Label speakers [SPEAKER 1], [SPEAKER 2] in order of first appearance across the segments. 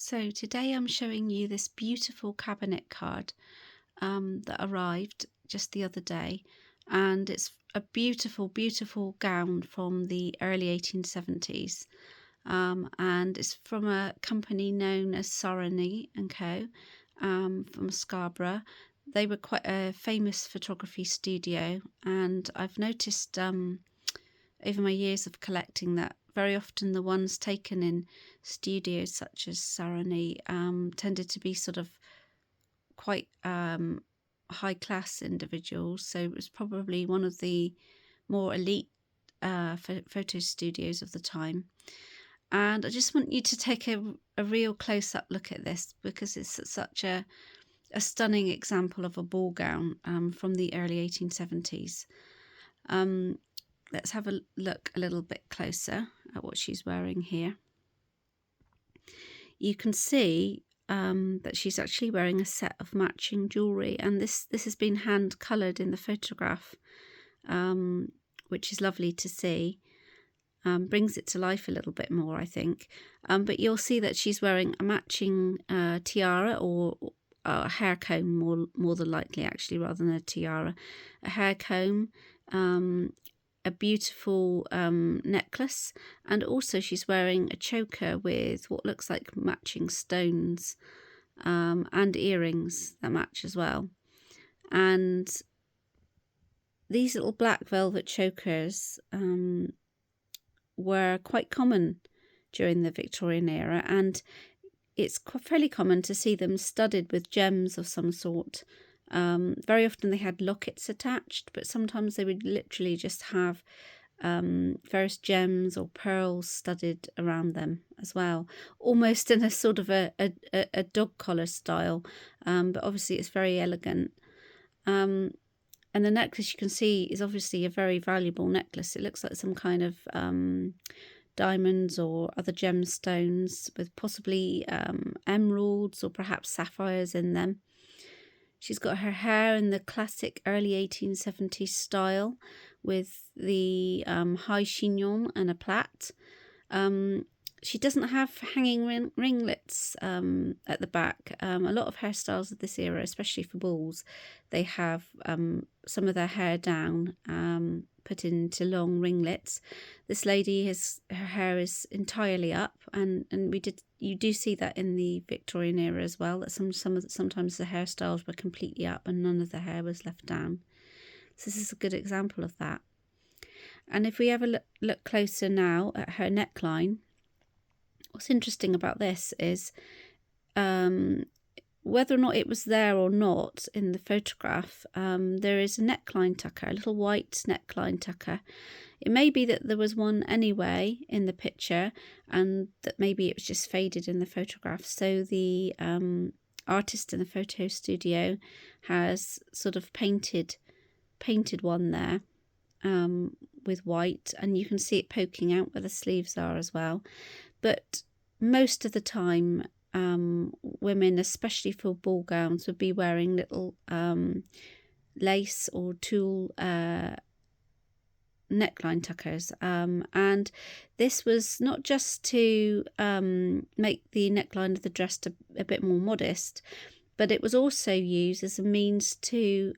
[SPEAKER 1] So today I'm showing you this beautiful cabinet card that arrived just the other day, and it's a beautiful, beautiful gown from the early 1870s, and it's from a company known as Sarony and Co. From Scarborough. They were quite a famous photography studio, and I've noticed over my years of collecting that very often the ones taken in studios such as Sarony tended to be sort of quite high class individuals. So it was probably one of the more elite photo studios of the time. And I just want you to take a real close up look at this because it's such a stunning example of a ball gown from the early 1870s. Let's have a look a little bit closer at what she's wearing here. You can see that she's actually wearing a set of matching jewellery, and this has been hand coloured in the photograph, which is lovely to see. Brings it to life a little bit more, I think. But you'll see that she's wearing a matching tiara or a hair comb, more than likely, actually, rather than a tiara. A hair comb, a beautiful necklace, and also she's wearing a choker with what looks like matching stones and earrings that match as well. And these little black velvet chokers were quite common during the Victorian era, and it's fairly common to see them studded with gems of some sort. Very often they had lockets attached, but sometimes they would literally just have various gems or pearls studded around them as well, almost in a sort of a dog collar style, but obviously it's very elegant. And the necklace, you can see, is obviously a very valuable necklace. It looks like some kind of diamonds or other gemstones with possibly emeralds or perhaps sapphires in them. She's got her hair in the classic early 1870s style with the high chignon and a plait. She doesn't have hanging ringlets at the back. A lot of hairstyles of this era, especially for balls, they have some of their hair down, put into long ringlets. This lady her hair is entirely up, and you do see that in the Victorian era as well. That sometimes the hairstyles were completely up and none of the hair was left down. So this is a good example of that. And if we have a look closer now at her neckline, what's interesting about this is whether or not it was there or not in the photograph, there is a neckline tucker, a little white neckline tucker. It may be that there was one anyway in the picture and that maybe it was just faded in the photograph. So the artist in the photo studio has sort of painted one there with white, and you can see it poking out where the sleeves are as well. But most of the time, women, especially for ball gowns, would be wearing little lace or tulle neckline tuckers. And this was not just to make the neckline of the dress a bit more modest, but it was also used as a means to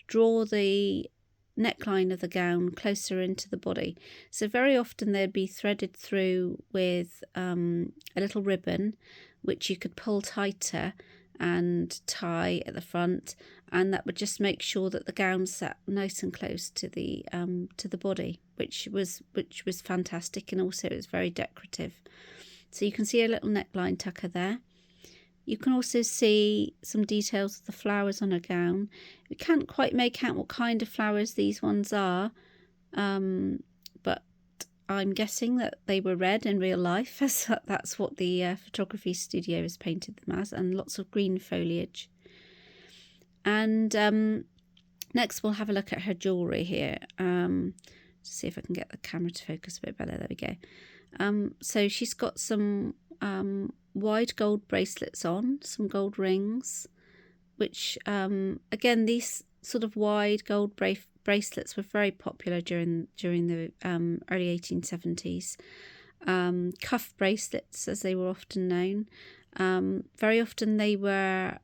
[SPEAKER 1] draw the neckline of the gown closer into the body. So very often they'd be threaded through with a little ribbon which you could pull tighter and tie at the front, and that would just make sure that the gown sat nice and close to the body, which was fantastic, and also it was very decorative. So you can see a little neckline tucker there. You can also see some details of the flowers on her gown. We can't quite make out what kind of flowers these ones are, but I'm guessing that they were red in real life, as that's what the photography studio has painted them as, and lots of green foliage. And next we'll have a look at her jewellery here. See if I can get the camera to focus a bit better. There we go. So she's got some wide gold bracelets on, some gold rings, which again, these sort of wide gold bracelets were very popular during the early 1870s. cuff bracelets, as they were often known. Very often they were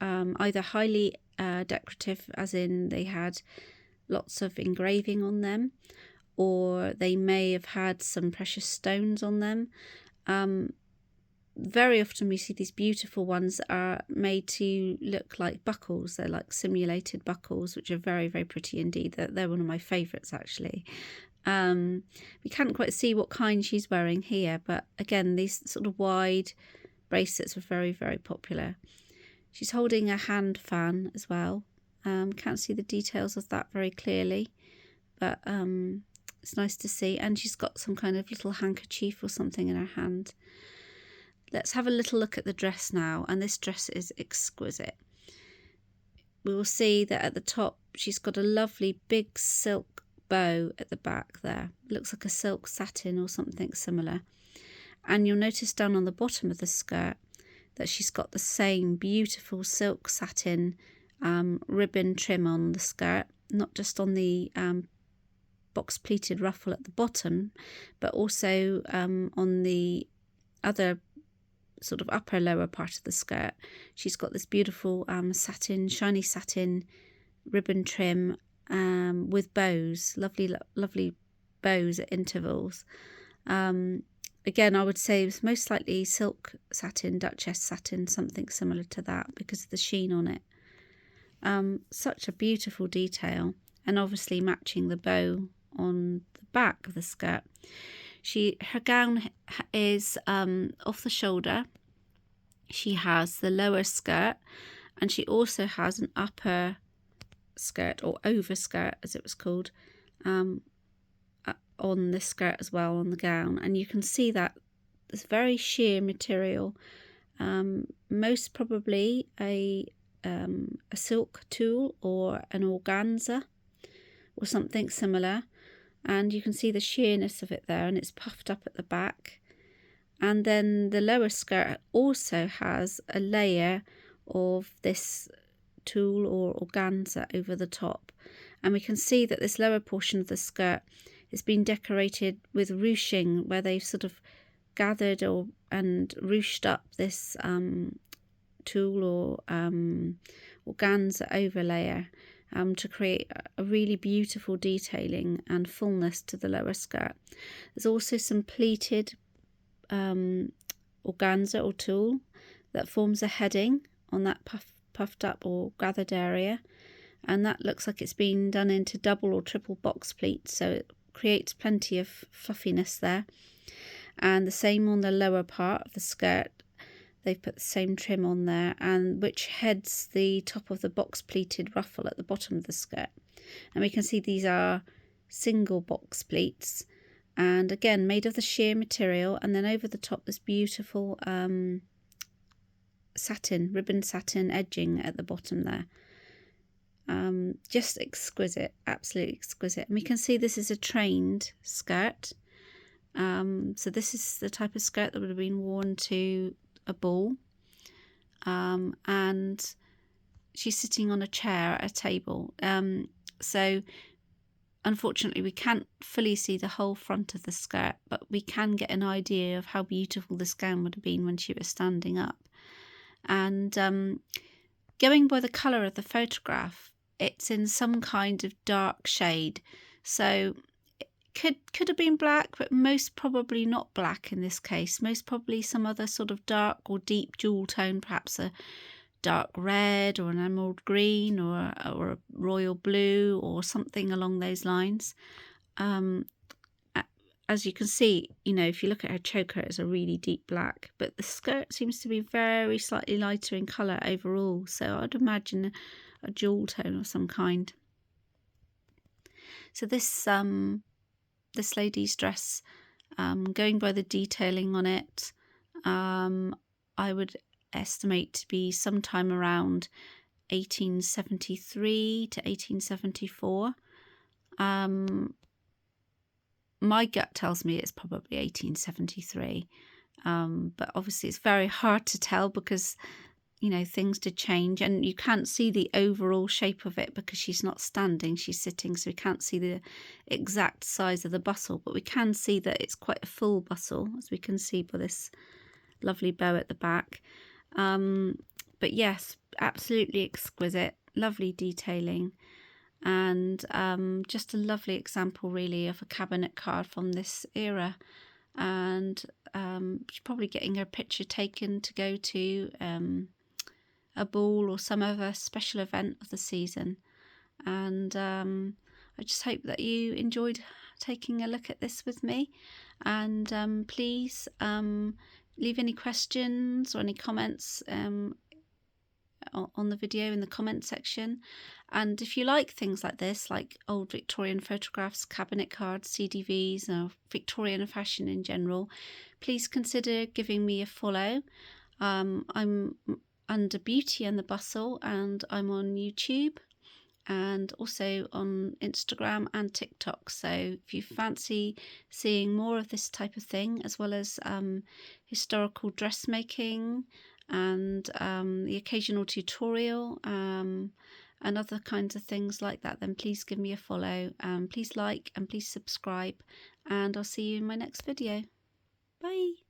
[SPEAKER 1] either highly decorative, as in they had lots of engraving on them, or they may have had some precious stones on them. Very often we see these beautiful ones that are made to look like buckles. They're like simulated buckles, which are very, very pretty indeed. They're one of my favourites, actually. We can't quite see what kind she's wearing here, but again, these sort of wide bracelets were very, very popular. She's holding a hand fan as well. Can't see the details of that very clearly, but it's nice to see. And she's got some kind of little handkerchief or something in her hand. Let's have a little look at the dress now, and this dress is exquisite. We will see that at the top she's got a lovely big silk bow at the back there. It looks like a silk satin or something similar. And you'll notice down on the bottom of the skirt that she's got the same beautiful silk satin ribbon trim on the skirt, not just on the box pleated ruffle at the bottom, but also on the other sort of upper lower part of the skirt. She's got this beautiful satin, shiny satin ribbon trim with bows, lovely bows at intervals. Again, I would say it's most likely silk satin, Duchess satin, something similar to that because of the sheen on it. Such a beautiful detail, and obviously matching the bow on the back of the skirt. Her gown is off the shoulder. She has the lower skirt, and she also has an upper skirt, or overskirt as it was called, on the skirt as well, on the gown. And you can see that this very sheer material, most probably a silk tulle or an organza or something similar. And you can see the sheerness of it there, and it's puffed up at the back. And then the lower skirt also has a layer of this tulle or organza over the top. And we can see that this lower portion of the skirt is being decorated with ruching, where they've sort of gathered and ruched up this tulle or organza overlayer to create a really beautiful detailing and fullness to the lower skirt. There's also some pleated organza or tulle that forms a heading on that puffed up or gathered area, and that looks like it's been done into double or triple box pleats, so it creates plenty of fluffiness there. And the same on the lower part of the skirt, they've put the same trim on there, and which heads the top of the box pleated ruffle at the bottom of the skirt. And we can see these are single box pleats, and again made of the sheer material, and then over the top this beautiful satin, ribbon satin edging at the bottom there. Just exquisite, absolutely exquisite. And we can see this is a trained skirt. So this is the type of skirt that would have been worn to a ball. And she's sitting on a chair at a table. So unfortunately we can't fully see the whole front of the skirt, but we can get an idea of how beautiful this gown would have been when she was standing up. And going by the colour of the photograph, it's in some kind of dark shade. So it could have been black, but most probably not black in this case. Most probably some other sort of dark or deep jewel tone, perhaps a dark red or an emerald green or a royal blue or something along those lines. As you can see, if you look at her choker, it's a really deep black, but the skirt seems to be very slightly lighter in colour overall, so I'd imagine a jewel tone of some kind. So this lady's dress, going by the detailing on it, I would estimate to be sometime around 1873 to 1874. My gut tells me it's probably 1873, but obviously it's very hard to tell because you know, things did change, and you can't see the overall shape of it because she's not standing, she's sitting, so we can't see the exact size of the bustle, but we can see that it's quite a full bustle, as we can see by this lovely bow at the back. But yes, absolutely exquisite, lovely detailing, and just a lovely example really of a cabinet card from this era. And she's probably getting her picture taken to go to a ball or some other special event of the season. And I just hope that you enjoyed taking a look at this with me. And please leave any questions or any comments on the video in the comment section. And if you like things like this, like old Victorian photographs, cabinet cards, CDVs, or Victorian fashion in general, please consider giving me a follow. I'm under Beauty and the Bustle, and I'm on YouTube and also on Instagram and TikTok. So if you fancy seeing more of this type of thing, as well as historical dressmaking and the occasional tutorial and other kinds of things like that, then please give me a follow. Please like and please subscribe, and I'll see you in my next video. Bye.